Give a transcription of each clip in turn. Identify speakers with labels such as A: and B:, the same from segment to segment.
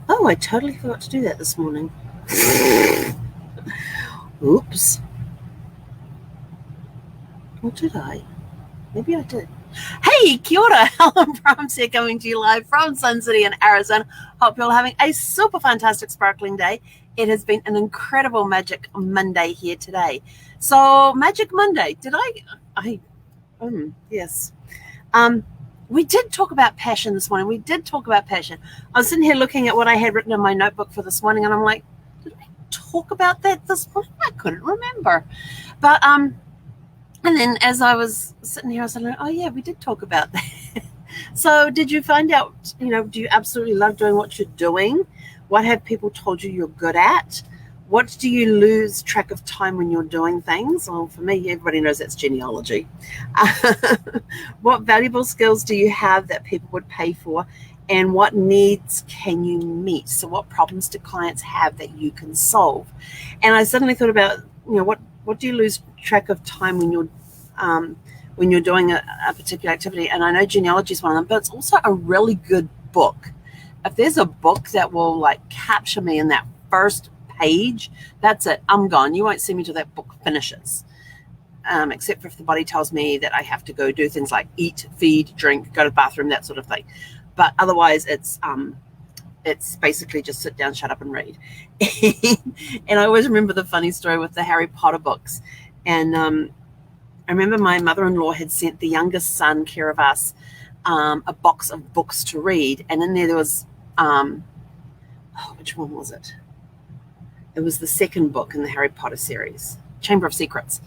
A: Oh, I totally forgot to do that this morning. Oops. Or did I? Maybe I did. Hey, kia ora. Helen Brahms here, coming to you live from Sun City in Arizona. Hope you're all having a super fantastic sparkling day. It has been an incredible Magic Monday here today. So, Magic Monday, yes. We did talk about passion this morning. I was sitting here looking at what I had written in my notebook for this morning, and I'm like, did we talk about that this morning? I couldn't remember. But and then as I was sitting here, I was like, oh yeah, we did talk about that. So did you find out, do you absolutely love doing what you're doing? What have people told you you're good at? What do you lose track of time when you're doing things? Well, for me, everybody knows that's genealogy. What valuable skills do you have that people would pay for? And what needs can you meet? So what problems do clients have that you can solve? And I suddenly thought about, what do you lose track of time when you're doing a particular activity? And I know genealogy is one of them, but it's also a really good book. If there's a book that will capture me in that first page, that's it. I'm gone. You won't see me till that book finishes. Except for if the body tells me that I have to go do things like eat, feed, drink, go to the bathroom, that sort of thing. But otherwise, it's basically just sit down, shut up, and read. And I always remember the funny story with the Harry Potter books. And I remember my mother-in-law had sent the youngest son, care of us, a box of books to read. And in there was, which one was it? It was the second book in the Harry Potter series, Chamber of Secrets.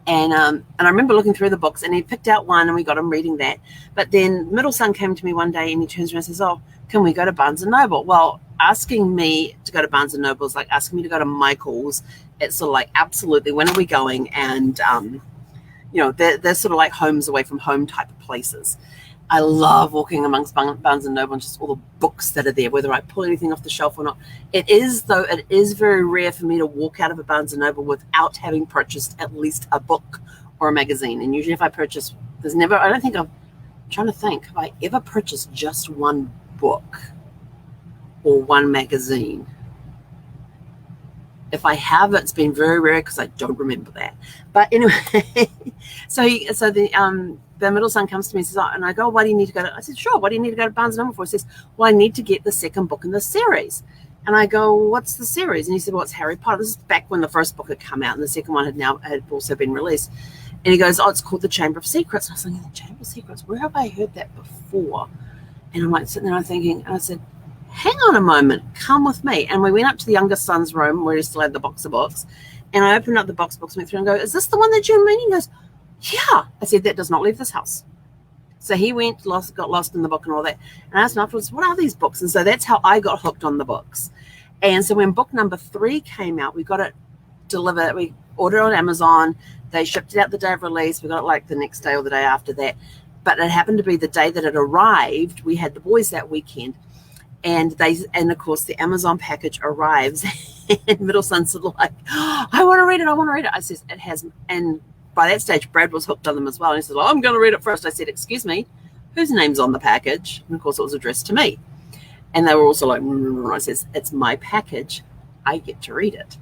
A: And I remember looking through the books, and he picked out one, and we got him reading that. But then middle son came to me one day, and he turns around and says, oh, can we go to Barnes & Noble? Well, asking me to go to Barnes & Noble is like asking me to go to Michael's. It's sort of like, absolutely, when are we going? And, they're sort of like homes away from home type of places. I love walking amongst Barnes & Noble and just all the books that are there, whether I pull anything off the shelf or not. It is very rare for me to walk out of a Barnes & Noble without having purchased at least a book or a magazine. And usually if I purchase, have I ever purchased just one book or one magazine? If I have, it's been very rare because I don't remember that. But anyway, so the middle son comes to me and says, and I go, why do you need to go to, I said, sure, why do you need to go to Barnes & Noble for? He says, well, I need to get the second book in the series. And I go, what's the series? And he said, well, it's Harry Potter. This is back when the first book had come out and the second one had also been released. And he goes, oh, it's called the Chamber of Secrets. And I was thinking, the Chamber of Secrets, where have I heard that before? And I'm like sitting there thinking, and I said, hang on a moment, come with me. And we went up to the youngest son's room where he still had the box of books. And I opened up the box of books and went through and go, is this the one that you mean? He goes, yeah. I said, that does not leave this house. So he got lost in the book and all that. And I asked him afterwards, what are these books? And so that's how I got hooked on the books. And so when book number 3 came out, we got it delivered. We ordered it on Amazon. They shipped it out the day of release. We got it the next day or the day after that. But it happened to be the day that it arrived. We had the boys that weekend. And of course the Amazon package arrives and middle son's sort of like, oh, I want to read it. I says, it has, and by that stage Brad was hooked on them as well. And he said, well, I'm going to read it first. I said, excuse me, whose name's on the package? And of course it was addressed to me. And they were also like, I says, it's my package. I get to read it.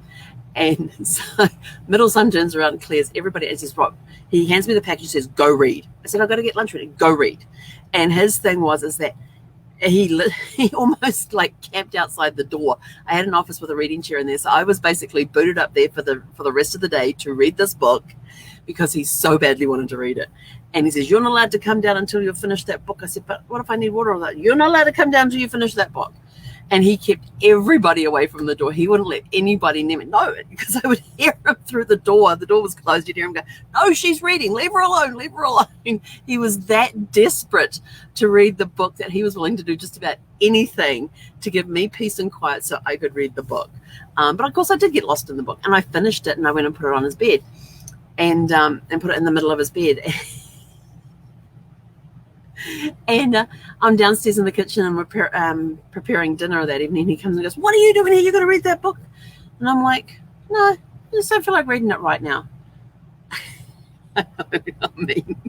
A: And so middle son turns around and clears everybody and says, right, he hands me the package and says, go read. I said, I've got to get lunch ready. Go read. And his thing is that he almost camped outside the door. I had an office with a reading chair in there, so I was basically booted up there for the rest of the day to read this book because he so badly wanted to read it. And he says, you're not allowed to come down until you've finished that book. I said, but what if I need water or that? You're not allowed to come down until you finish that book. And he kept everybody away from the door. He wouldn't let anybody near me. No, because I would hear him through the door. The door was closed. You'd hear him go, no, she's reading. Leave her alone. Leave her alone. He was that desperate to read the book that he was willing to do just about anything to give me peace and quiet so I could read the book. But of course I did get lost in the book, and I finished it and I went and put it on his bed and put it in the middle of his bed. And I'm downstairs in the kitchen and we're preparing dinner that evening. He comes and goes, what are you doing here? You got to read that book. And I'm like, no, I just don't feel like reading it right now. I mean,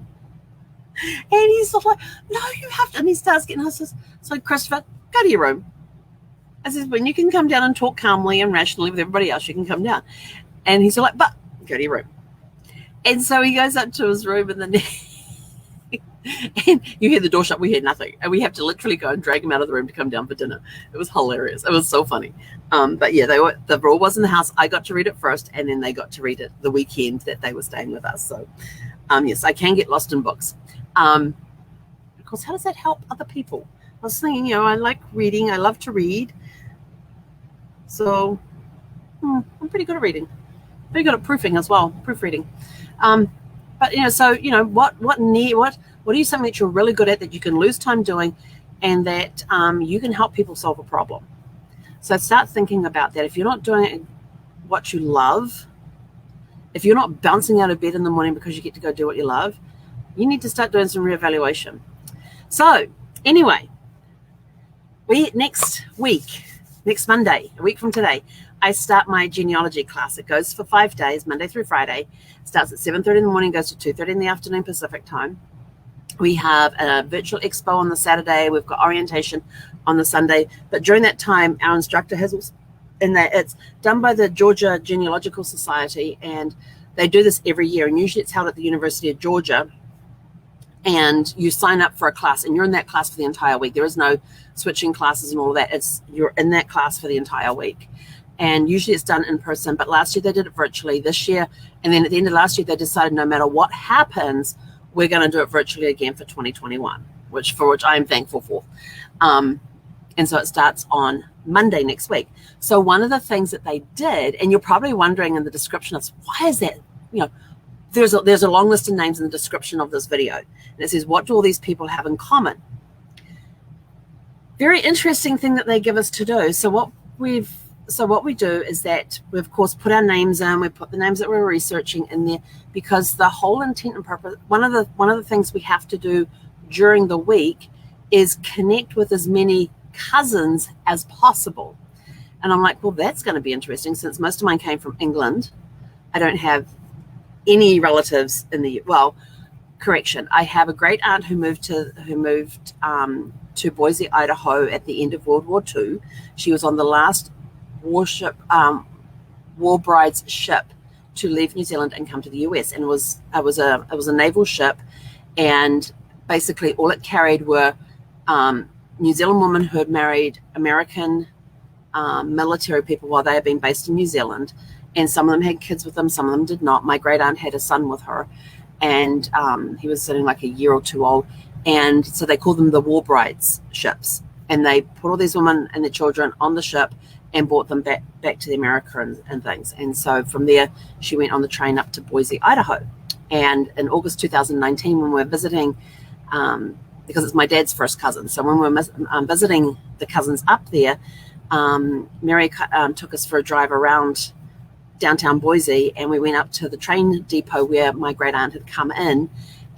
A: and he's sort of like, no, you have to. And he starts getting us. So Christopher, go to your room. I said, when you can come down and talk calmly and rationally with everybody else, you can come down. And he's like, but go to your room. And so he goes up to his room, and then and you hear the door shut. We hear nothing, and we have to literally go and drag him out of the room to come down for dinner. It was hilarious. It was so funny. But yeah, the rule was in the house. I got to read it first, and then they got to read it the weekend that they were staying with us. So yes, I can get lost in books. Of course, how does that help other people? I was thinking, I like reading. I love to read. So I'm pretty good at reading. Pretty good at proofing as well, proofreading. But so what are you something that you're really good at that you can lose time doing, and that you can help people solve a problem? So start thinking about that. If you're not doing what you love, if you're not bouncing out of bed in the morning because you get to go do what you love, you need to start doing some reevaluation. So anyway, next Monday, a week from today, I start my genealogy class. It goes for 5 days, Monday through Friday. Starts at 7:30 in the morning, goes to 2:30 in the afternoon Pacific time. We have a virtual expo on the Saturday. We've got orientation on the Sunday. But during that time, our instructor has, and that it's done by the Georgia Genealogical Society, and they do this every year. And usually it's held at the University of Georgia. And you sign up for a class, and you're in that class for the entire week. There is no switching classes and all of that. You're in that class for the entire week. And usually it's done in person, but last year they did it virtually. This year, and then at the end of last year, they decided no matter what happens, we're going to do it virtually again for 2021, which I am thankful for. And so it starts on Monday next week. So one of the things that they did, and you're probably wondering in the description, is why is that? There's a long list of names in the description of this video, and it says, what do all these people have in common? Very interesting thing that they give us to do. So what we do is that we, of course, put our names in. We put the names that we're researching in there, because the whole intent and purpose, one of the things we have to do during the week is connect with as many cousins as possible. And I'm like, well, that's going to be interesting, since most of mine came from England. I don't have any relatives in the, well, correction, I have a great aunt who moved to Boise, Idaho at the end of World War II. She was on the last war bride's ship to leave New Zealand and come to the US, and it was a naval ship, and basically all it carried were New Zealand women who had married American military people while they had been based in New Zealand, and some of them had kids with them, some of them did not. My great aunt had a son with her, and he was sitting like a year or two old, and so they called them the war brides ships, and they put all these women and their children on the ship and brought them back to America and things. And so from there, she went on the train up to Boise, Idaho. And in August 2019, when we were visiting, because it's my dad's first cousin, so when we were visiting the cousins up there, Mary took us for a drive around downtown Boise, and we went up to the train depot where my great aunt had come in,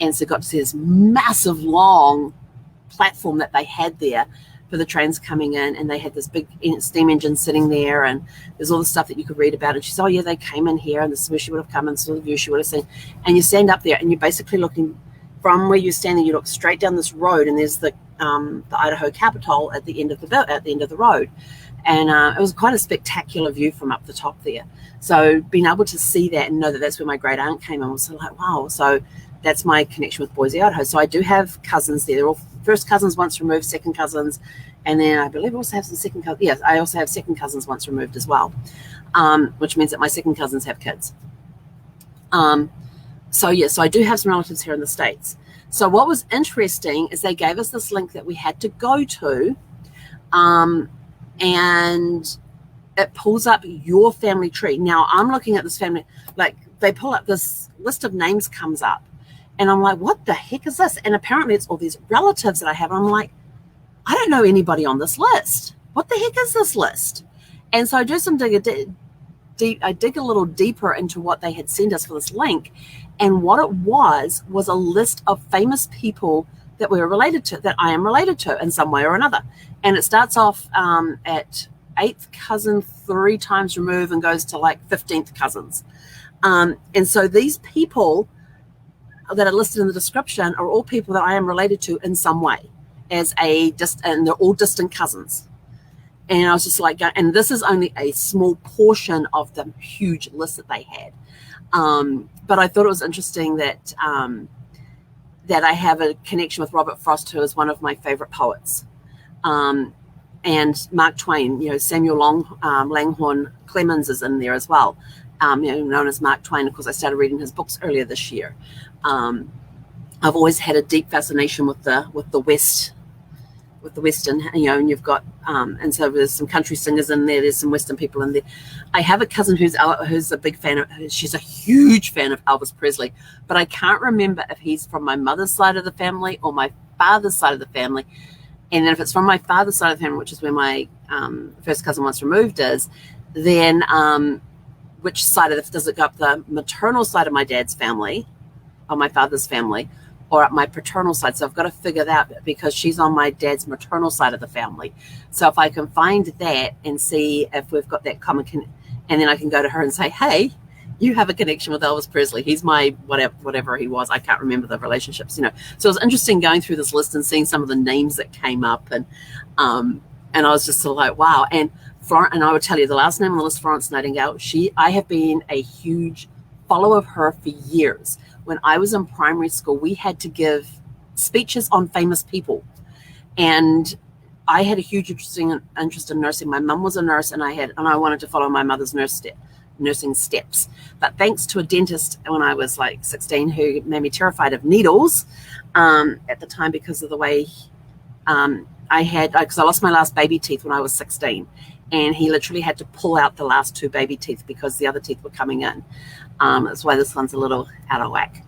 A: and so got to see this massive, long platform that they had there for the trains coming in, and they had this big steam engine sitting there, and there's all the stuff that you could read about. And she said, oh yeah, they came in here, and this is where she would have come, and sort of view she would have seen. And you stand up there, and you're basically looking from where you're standing. You look straight down this road, and there's the Idaho Capitol at the end of the road. And it was quite a spectacular view from up the top there. So being able to see that and know that that's where my great aunt came in was sort of like, wow. So that's my connection with Boise, Idaho. So I do have cousins there. They're all first cousins once removed, second cousins, and then I believe I also have some second cousins. Yes, I also have second cousins once removed as well, which means that my second cousins have kids. So I do have some relatives here in the States. So what was interesting is they gave us this link that we had to go to, and it pulls up your family tree. Now I'm looking at this family, like they pull up this list of names comes up, and I'm like, what the heck is this? And apparently it's all these relatives that I have. And I'm like, I don't know anybody on this list. What the heck is this list? And so I do some I dig a little deeper into what they had sent us for this link. And what it was a list of famous people that we were related to, that I am related to in some way or another. And it starts off at 8th cousin 3 times removed and goes to like 15th cousins. And so these people that are listed in the description are all people that I am related to in some way, and they're all distant cousins. And I was just like, and this is only a small portion of the huge list that they had. But I thought it was interesting that that I have a connection with Robert Frost, who is one of my favorite poets. And Mark Twain, Samuel Langhorne Clemens is in there as well, known as Mark Twain. Of course, I started reading his books earlier this year. I've always had a deep fascination with the West, with the Western, and you've got, and so there's some country singers in there. There's some Western people in there. I have a cousin who's a big fan of, she's a huge fan of Elvis Presley, but I can't remember if he's from my mother's side of the family or my father's side of the family. And then if it's from my father's side of the family, which is where my first cousin once removed is, then which side does it go up, the maternal side of my dad's family, or my father's family, or up my paternal side? So I've got to figure that out, because she's on my dad's maternal side of the family. So if I can find that and see if we've got that common, and then I can go to her and say, hey, you have a connection with Elvis Presley. He's my whatever he was. I can't remember the relationships, So it was interesting going through this list and seeing some of the names that came up, and I was just sort of like, wow. And I would tell you the last name on the list, Florence Nightingale. I have been a huge follower of her for years. When I was in primary school, we had to give speeches on famous people, and I had a huge interest in nursing. My mum was a nurse, and I wanted to follow my mother's nursing steps. But thanks to a dentist when I was like 16, who made me terrified of needles at the time, because of the way because I lost my last baby teeth when I was 16, and he literally had to pull out the last 2 baby teeth because the other teeth were coming in. That's why this one's a little out of whack.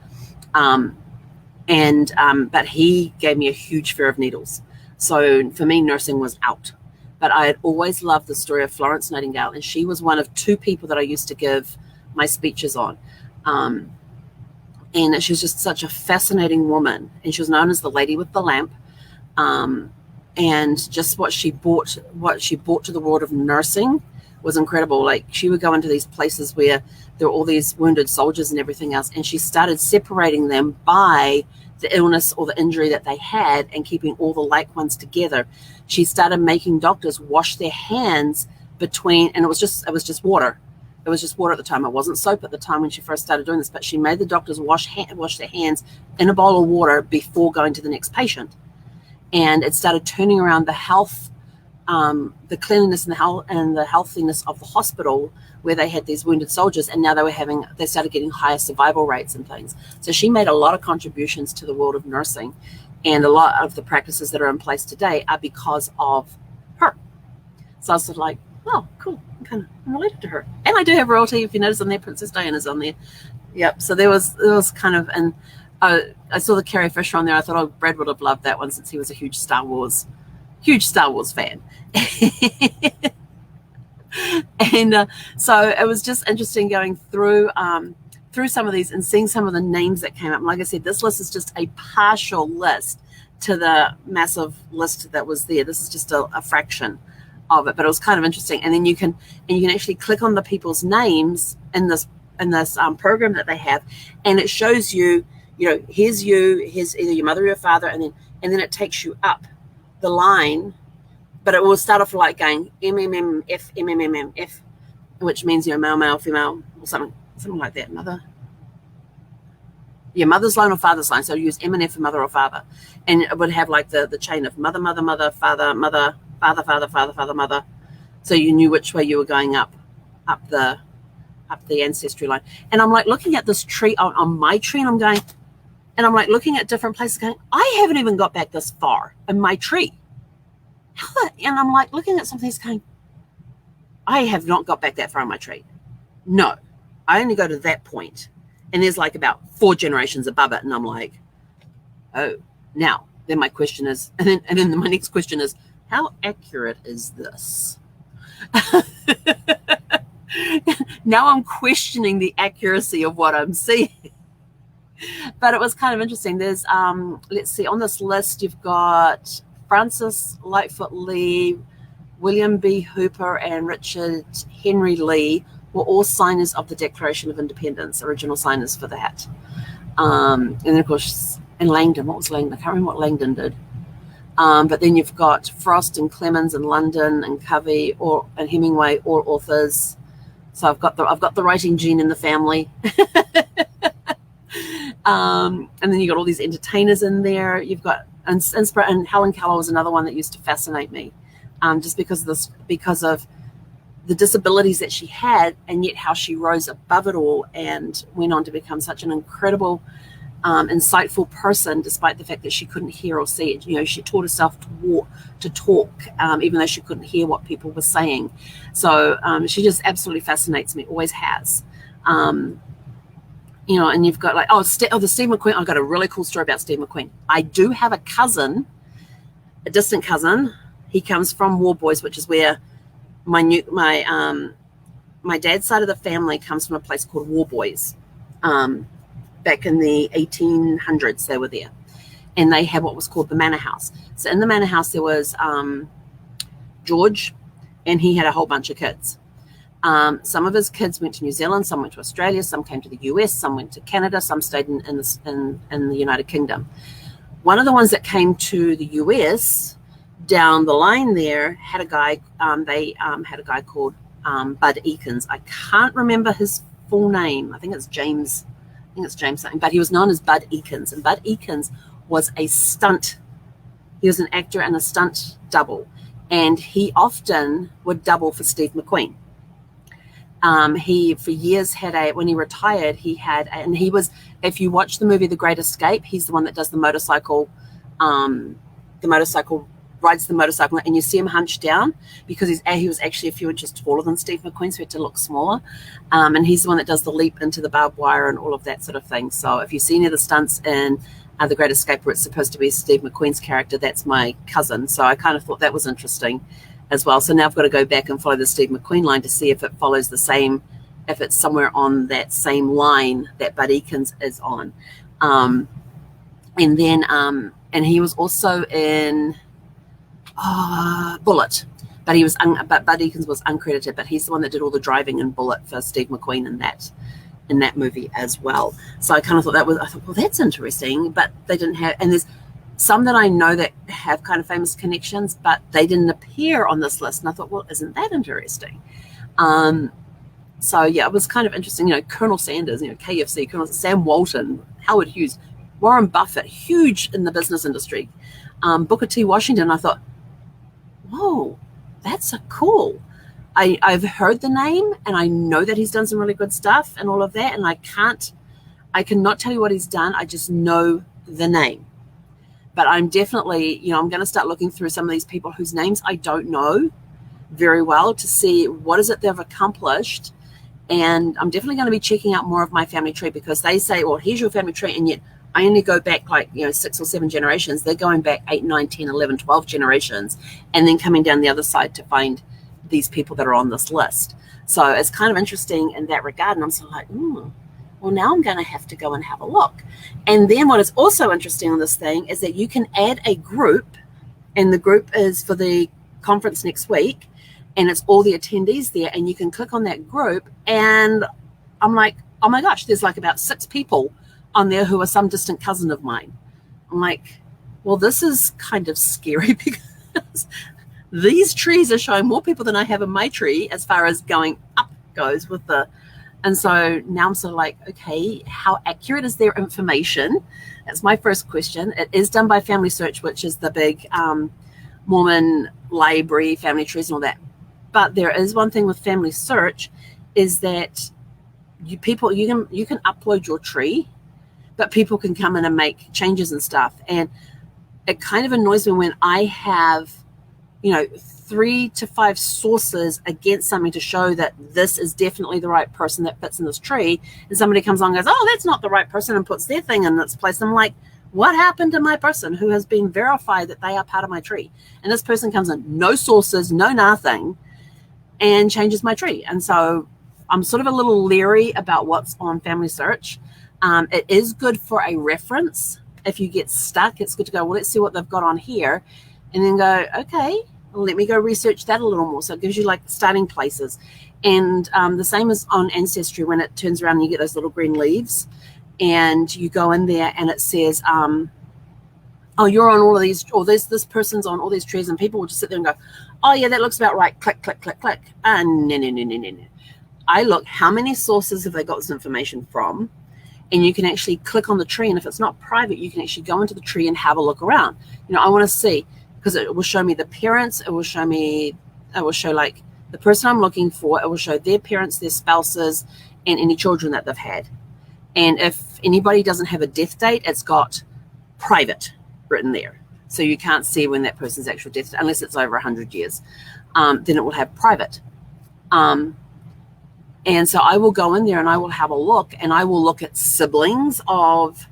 A: But he gave me a huge fear of needles. So for me, nursing was out. But I had always loved the story of Florence Nightingale, and she was one of 2 people that I used to give my speeches on. And she was just such a fascinating woman, and she was known as the Lady with the Lamp. And just what she brought to the world of nursing was incredible. Like, she would go into these places where there were all these wounded soldiers and everything else, and she started separating them by the illness or the injury that they had and keeping all the like ones together. She started making doctors wash their hands between, and it was just water. It was just water at the time. It wasn't soap at the time when she first started doing this, but she made the doctors wash their hands in a bowl of water before going to the next patient. And it started turning around the health, the cleanliness and the healthiness of the hospital where they had these wounded soldiers, and now they started getting higher survival rates and things. So she made a lot of contributions to the world of nursing, and a lot of the practices that are in place today are because of her. So I was sort of like, oh, cool, I'm related to her. And I do have royalty, if you notice on there, Princess Diana's on there. Yep. So there was kind of, and I saw the Carrie Fisher on there. I thought, oh, Brad would have loved that one, since he was a huge Star Wars fan. And so it was just interesting going through some of these and seeing some of the names that came up. And like I said, this list is just a partial list to the massive list that was there. This is just a fraction of it, but it was kind of interesting. And then you can actually click on the people's names in this program that they have, and it shows you, here's either your mother or your father, and then it takes you up the line. But it will start off like going MMMF, MMMF, which means male, male, female, or something like that. Mother's line or father's line. So you use M and F for mother or father, and it would have like the chain of mother, mother, mother, father, mother, father, father, father, father, mother. So you knew which way you were going up the ancestry line. And I'm like looking at this tree on my tree, and I'm like looking at different places, going, I haven't even got back this far in my tree. And I'm like looking at some things going, I have not got back that far in my tree. No, I only go to that point, and there's like about 4 generations above it. And I'm like, oh, now then my question is, and then my next question is, how accurate is this? Now I'm questioning the accuracy of what I'm seeing. But it was kind of interesting. There's let's see, on this list you've got Francis Lightfoot Lee, William B. Hooper, and Richard Henry Lee were all signers of the Declaration of Independence, original signers for that. And then, of course, and Langdon, what was Langdon? I can't remember what Langdon did. But then you've got Frost and Clemens and Langdon and Covey and Hemingway, all authors. So I've got the writing gene in the family. And then you've got all these entertainers in there. You've got and Helen Keller was another one that used to fascinate me, just because of the disabilities that she had, and yet how she rose above it all and went on to become such an incredible, insightful person, despite the fact that she couldn't hear or see it. You know, she taught herself to talk, even though she couldn't hear what people were saying. So she just absolutely fascinates me, always has. You know, and you've got like, the Steve McQueen. I've got a really cool story about Steve McQueen. I do have a cousin, a distant cousin. He comes from War Boys, which is where my dad's side of the family comes from a place called War Boys. Back in the 1800s, they were there, and they had what was called the Manor House. So in the Manor House, there was George, and he had a whole bunch of kids. Some of his kids went to New Zealand, some went to Australia, some came to the US, some went to Canada, some stayed in the United Kingdom. One of the ones that came to the US down the line there had a guy. They had a guy called Bud Eakins. I can't remember his full name. I think it's James something, but he was known as Bud Eakins. And Bud Eakins was a stunt. He was an actor and a stunt double, and he often would double for Steve McQueen. He for years when he retired, and he was, if you watch the movie The Great Escape, he's the one that does the motorcycle, rides the motorcycle, and you see him hunched down because he was actually a few inches taller than Steve McQueen, so he had to look smaller. And he's the one that does the leap into the barbed wire and all of that sort of thing. So if you see any of the stunts in The Great Escape where it's supposed to be Steve McQueen's character, that's my cousin. So I kind of thought that was interesting as well. So now I've got to go back and follow the Steve McQueen line to see if it follows the same, if it's somewhere on that same line that Bud Eakins is on. And then, and he was also in Bullet, but but Bud Eakins was uncredited, but he's the one that did all the driving in Bullet for Steve McQueen in that movie as well. So I kind of thought I thought, well, that's interesting, but they didn't have, and there's some that I know that have kind of famous connections, but they didn't appear on this list. And I thought, well, isn't that interesting? So yeah, it was kind of interesting. You know, Colonel Sanders, KFC, Sam Walton, Howard Hughes, Warren Buffett, huge in the business industry. Booker T. Washington. I thought, whoa, that's cool. I've heard the name, and I know that he's done some really good stuff and all of that. And I cannot tell you what he's done. I just know the name. But I'm definitely, I'm going to start looking through some of these people whose names I don't know very well to see what is it they've accomplished. And I'm definitely going to be checking out more of my family tree, because they say, well, here's your family tree, and yet I only go back 6 or 7 generations. They're going back 8, 9, 10, 11, 12 generations, and then coming down the other side to find these people that are on this list. So it's kind of interesting in that regard. And I'm sort of like, well, now I'm going to have to go and have a look. And then what is also interesting on this thing is that you can add a group, and the group is for the conference next week, and it's all the attendees there, and you can click on that group, and I'm like, oh my gosh, there's like about 6 people on there who are some distant cousin of mine. I'm like, well, this is kind of scary, because these trees are showing more people than I have in my tree as far as going up goes with the. And so now I'm sort of like, okay, how accurate is their information? That's my first question. It is done by Family Search, which is the big Mormon library, family trees and all that. But there is one thing with Family Search, is that you can upload your tree, but people can come in and make changes and stuff. And it kind of annoys me when I have, 3 to 5 sources against something to show that this is definitely the right person that fits in this tree, and somebody comes on and goes, oh, that's not the right person, and puts their thing in its place. I'm like, what happened to my person who has been verified that they are part of my tree? And this person comes in, no sources, no nothing, and changes my tree. And so I'm sort of a little leery about what's on Family Search. It is good for a reference. If you get stuck, it's good to go, well, let's see what they've got on here, and then go, okay, let me go research that a little more. So it gives you like starting places. And the same as on Ancestry, when it turns around and you get those little green leaves, and you go in there and it says oh, you're on all of these, or this person's on all these trees, and people will just sit there and go, oh yeah, that looks about right. Click, click, click, click. No. I look, how many sources have they got this information from? And you can actually click on the tree, and if it's not private, you can actually go into the tree and have a look around. I want to see, because it will show me the parents, it will show like the person I'm looking for, it will show their parents, their spouses, and any children that they've had. And if anybody doesn't have a death date, it's got private written there. So you can't see when that person's actual death date, unless it's over 100 years. Then it will have private. And so I will go in there and I will have a look, and I will look at siblings of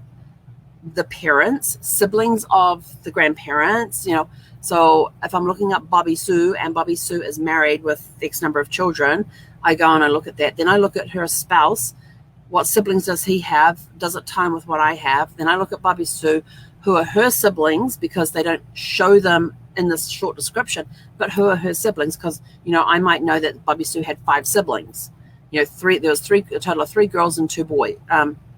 A: the parents, siblings of the grandparents, So if I'm looking up Bobby Sue, and Bobby Sue is married with X number of children, I go and I look at that. Then I look at her spouse. What siblings does he have? Does it time with what I have? Then I look at Bobby Sue, who are her siblings, because they don't show them in this short description, but who are her siblings? Because, I might know that Bobby Sue had 5 siblings. There was a total of 3 girls and 2 boys.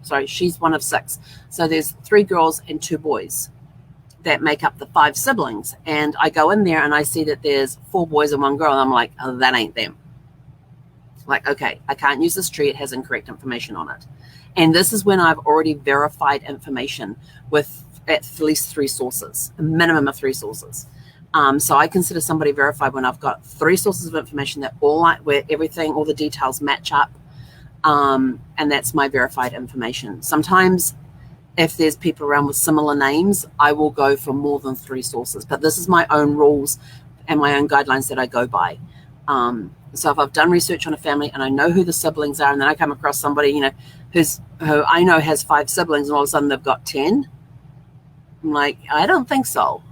A: Sorry, she's one of 6. So there's 3 girls and 2 boys that make up the 5 siblings. And I go in there and I see that there's 4 boys and 1 girl. And I'm like, oh, that ain't them. Like, okay, I can't use this tree. It has incorrect information on it. And this is when I've already verified information with at least 3 sources, a minimum of 3 sources. So I consider somebody verified when I've got 3 sources of information that where everything, all the details match up. And that's my verified information. Sometimes if there's people around with similar names, I will go for more than 3 sources. But this is my own rules and my own guidelines that I go by. So if I've done research on a family and I know who the siblings are, and then I come across somebody, who I know has 5 siblings, and all of a sudden they've got 10, I'm like, I don't think so.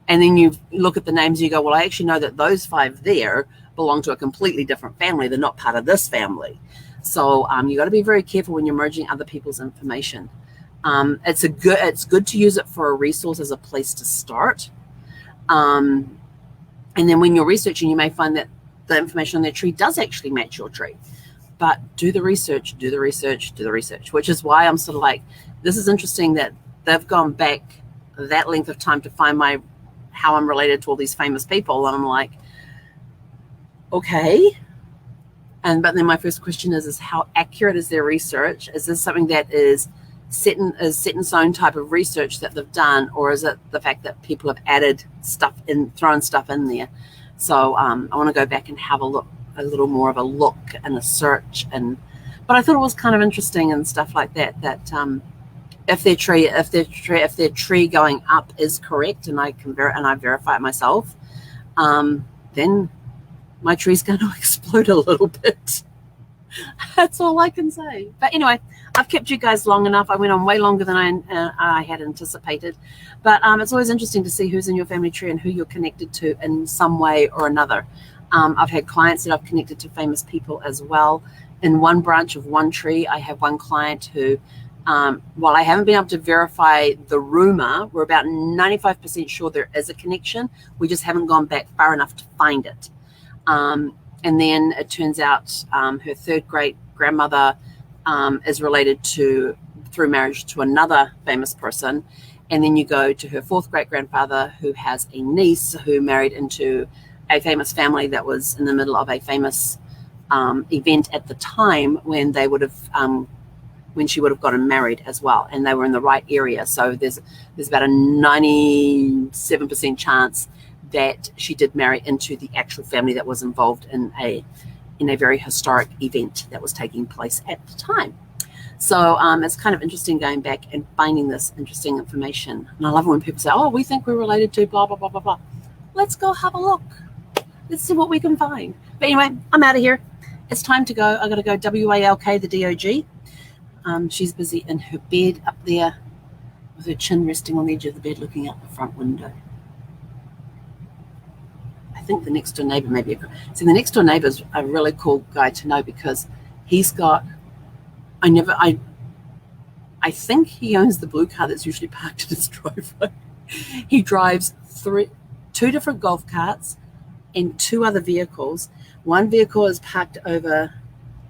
A: And then you look at the names, you go, well, I actually know that those 5 there belong to a completely different family. They're not part of this family. So you got to be very careful when you're merging other people's information. It's good to use it for a resource as a place to start. And then when you're researching, you may find that the information on their tree does actually match your tree. But do the research, which is why I'm sort of like, this is interesting that they've gone back that length of time to find how I'm related to all these famous people. And I'm like, okay. But then my first question is how accurate is their research? Is this something that is set in stone type of research that they've done, or is it the fact that people have added stuff in, thrown stuff in there? So I want to go back and have a little more of a look and a search. But I thought it was kind of interesting and stuff like that. If their tree going up is correct, and I verify it myself, then my tree's going to explode a little bit. That's all I can say. But anyway, I've kept you guys long enough. I went on way longer than I had anticipated. But it's always interesting to see who's in your family tree and who you're connected to in some way or another. I've had clients that I've connected to famous people as well. In one branch of one tree, I have one client who, while I haven't been able to verify the rumor, we're about 95% sure there is a connection. We just haven't gone back far enough to find it. And then it turns out her 3rd great grandmother is related through marriage to another famous person. And then you go to her 4th great grandfather, who has a niece who married into a famous family that was in the middle of a famous event at the time when they would have when she would have gotten married as well, and they were in the right area. So there's about a 97% chance that she did marry into the actual family that was involved in a very historic event that was taking place at the time. So it's kind of interesting going back and finding this interesting information. And I love it when people say, oh, we think we're related to blah, blah, blah, blah, blah. Let's go have a look. Let's see what we can find. But anyway, I'm out of here. It's time to go. I got to go WALK, the DOG. She's busy in her bed up there with her chin resting on the edge of the bed looking out the front window. I think the next door neighbor may be the next door neighbor is a really cool guy to know, because he's got, I think he owns the blue car that's usually parked in his driveway. He drives 2 different golf carts and 2 other vehicles. One vehicle is parked over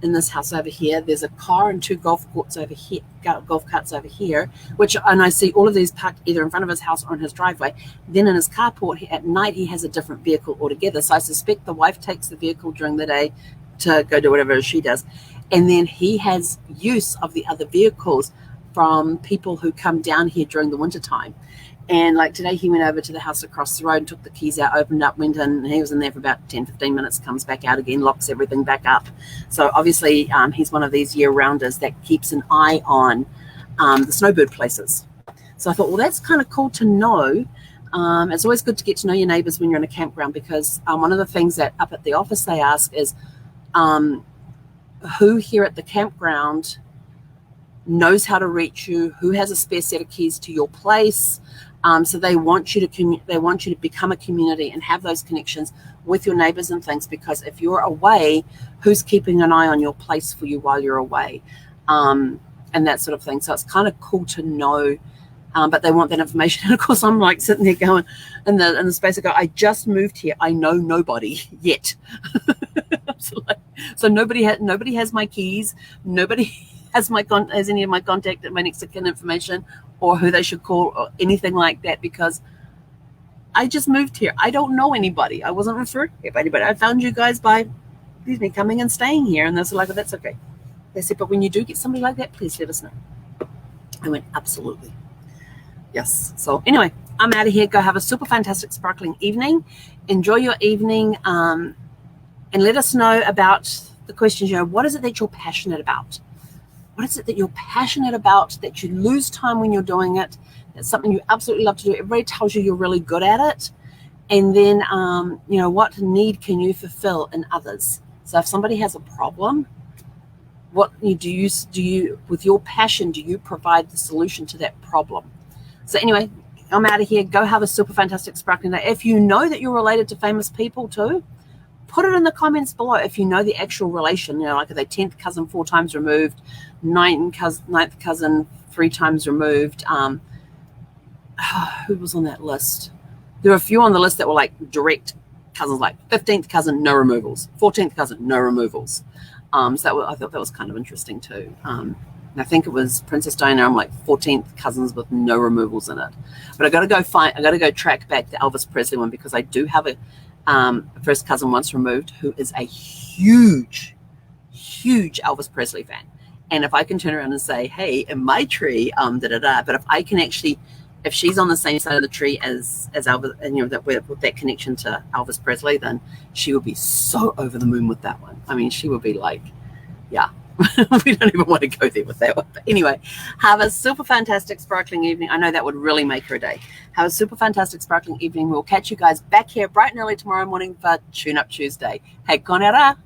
A: in this house over here. There's a car and 2 golf carts over here, and I see all of these parked either in front of his house or in his driveway. Then in his carport at night, he has a different vehicle altogether. So I suspect the wife takes the vehicle during the day to go do whatever she does. And then he has use of the other vehicles from people who come down here during the winter time. And like today, he went over to the house across the road and took the keys out, opened up, went in, and he was in there for about 10, 15 minutes, comes back out again, locks everything back up. So obviously he's one of these year-rounders that keeps an eye on the snowbird places. So I thought, well, that's kind of cool to know. It's always good to get to know your neighbors when you're in a campground, because one of the things that up at the office they ask is who here at the campground knows how to reach you, who has a spare set of keys to your place. So they want you to become a community and have those connections with your neighbors and things, because if you're away, who's keeping an eye on your place for you while you're away, and that sort of thing. So it's kind of cool to know, but they want that information. And of course, I'm like sitting there going in the space. I go, I just moved here. I know nobody yet. So nobody has my keys. Nobody has any of my contact and my next of kin information, or who they should call, or anything like that, because I just moved here. I don't know anybody. I wasn't referred here by anybody. I found you guys by, coming and staying here. And they're like, oh, that's okay. They said, but when you do get somebody like that, please let us know. I went, absolutely. Yes. So anyway, I'm out of here. Go have a super fantastic, sparkling evening. Enjoy your evening. And let us know about the questions. What is it that you're passionate about? What is it that you're passionate about, that you lose time when you're doing it? That's something you absolutely love to do. Everybody tells you you're really good at it. And then, what need can you fulfill in others? So if somebody has a problem, what do you, with your passion, do you provide the solution to that problem? So anyway, I'm out of here. Go have a super fantastic, sparkling day. If you know that you're related to famous people too, put it in the comments below. If you know the actual relation, like are they 10th cousin 4 times removed, 9th cousin 3 times removed. Who was on that list? There were a few on the list that were like direct cousins, like 15th cousin, no removals, 14th cousin, no removals. I thought that was kind of interesting too. And I think it was Princess Diana. I'm like 14th cousins with no removals in it. But I got to go track back the Elvis Presley one, because I do have a first cousin once removed who is a huge Elvis Presley fan. And if I can turn around and say, hey, in my tree, but if she's on the same side of the tree as Elvis, and that with that connection to Elvis Presley, then she will be so over the moon with that one. I mean, she will be like, yeah, we don't even want to go there with that one. But anyway, have a super fantastic, sparkling evening. I know that would really make her day. Have a super fantastic, sparkling evening. We'll catch you guys back here bright and early tomorrow morning for Tune Up Tuesday. Hey, konera.